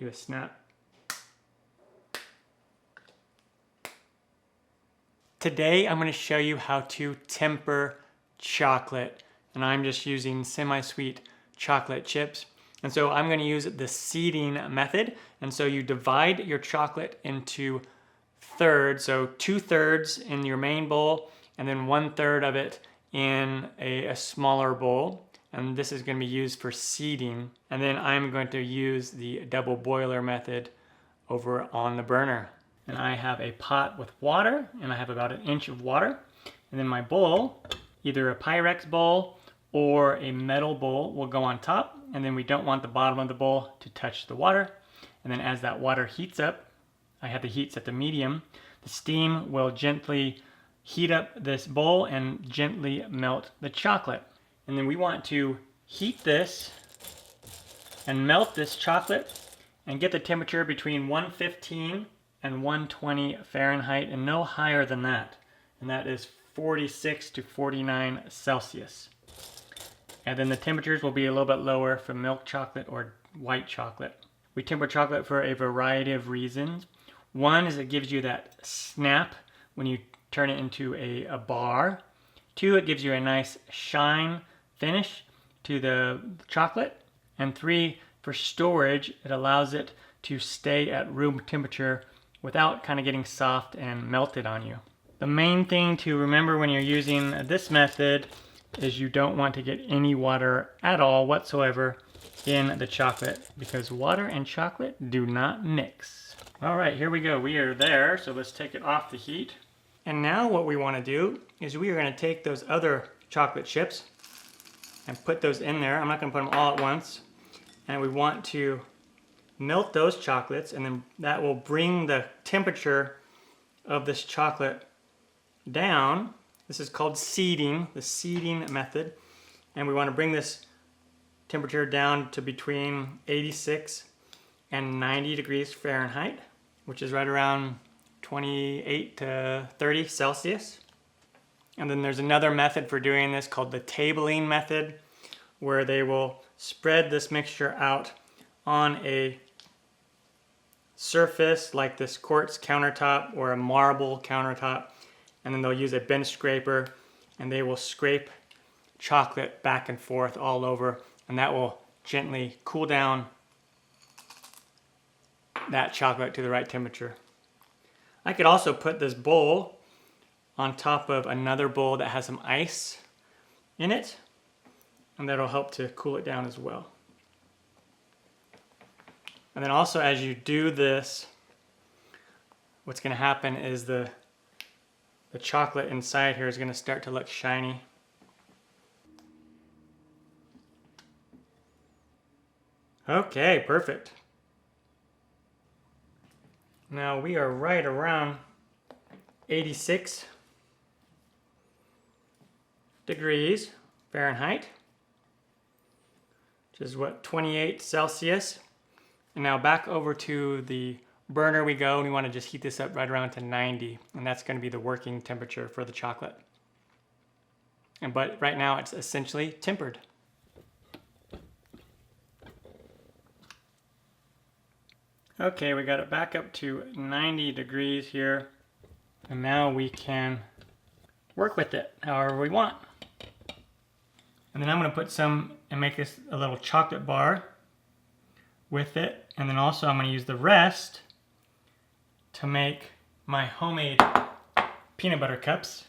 Do a snap. Today I'm going to show you how to temper chocolate, and I'm just using semi-sweet chocolate chips. And so I'm going to use the seeding method. And so you divide your chocolate into thirds, so 2/3 in your main bowl and then 1/3 of it in a smaller bowl. And this is going to be used for seeding. And then I'm going to use the double boiler method over on the burner. And I have a pot with water, and I have about 1 inch of water. And then my bowl, either a Pyrex bowl or a metal bowl, will go on top. And then we don't want the bottom of the bowl to touch the water. And then as that water heats up, I have the heat set to medium, the steam will gently heat up this bowl and gently melt the chocolate. And then we want to heat this and melt this chocolate and get the temperature between 115 and 120 Fahrenheit and no higher than that. And that is 46 to 49 Celsius. And then the temperatures will be a little bit lower for milk chocolate or white chocolate. We temper chocolate for a variety of reasons. One is it gives you that snap when you turn it into a bar. 2, it gives you a nice shine finish to the chocolate. And 3, for storage, it allows it to stay at room temperature without kind of getting soft and melted on you. The main thing to remember when you're using this method is you don't want to get any water at all whatsoever in the chocolate, because water and chocolate do not mix. All right, here we go. We are there, so let's take it off the heat. And now what we want to do is we are going to take those other chocolate chips and put those in there. I'm not going to put them all at once. And we want to melt those chocolates, and then that will bring the temperature of this chocolate down. This is called seeding, the seeding method. And we want to bring this temperature down to between 86 and 90 degrees Fahrenheit, which is right around 28 to 30 Celsius. And then there's another method for doing this called the tabling method, where they will spread this mixture out on a surface like this quartz countertop or a marble countertop, and then they'll use a bench scraper and they will scrape chocolate back and forth all over, and that will gently cool down that chocolate to the right temperature. I could also put this bowl on top of another bowl that has some ice in it, and that'll help to cool it down as well. And then also, as you do this, what's going to happen is the chocolate inside here is going to start to look shiny. Okay, perfect. Now we are right around 86 degrees Fahrenheit, which is what, 28 Celsius. And now back over to the burner we go, and we want to just heat this up right around to 90, and that's going to be the working temperature for the chocolate. But right now it's essentially tempered. Okay, we got it back up to 90 degrees here, and now we can work with it however we want. And then I'm going to put some and make this a little chocolate bar with it, and then also I'm going to use the rest to make my homemade peanut butter cups.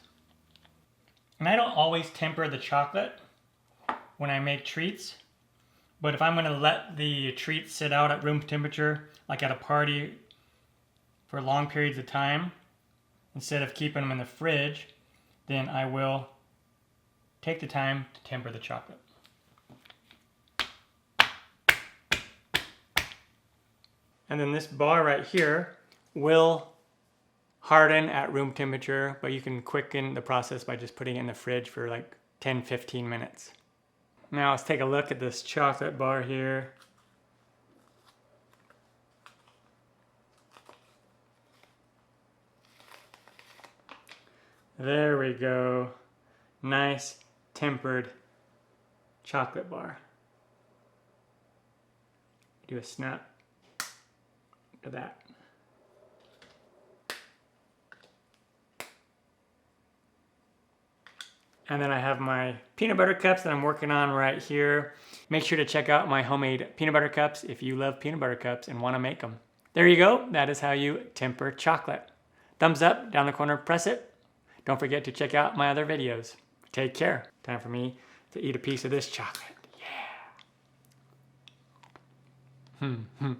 And I don't always temper the chocolate when I make treats, but if I'm going to let the treats sit out at room temperature, like at a party for long periods of time, instead of keeping them in the fridge, then I will take the time to temper the chocolate. And then this bar right here will harden at room temperature, but you can quicken the process by just putting it in the fridge for like 10-15 minutes. Now let's take a look at this chocolate bar here. There we go. Nice tempered chocolate bar. Do a snap. Look at that. And then I have my peanut butter cups that I'm working on right here. Make sure to check out my homemade peanut butter cups if you love peanut butter cups and want to make them. There you go. That is how you temper chocolate. Thumbs up, down the corner, press it. Don't forget to check out my other videos. Take care. Time for me to eat a piece of this chocolate. Yeah.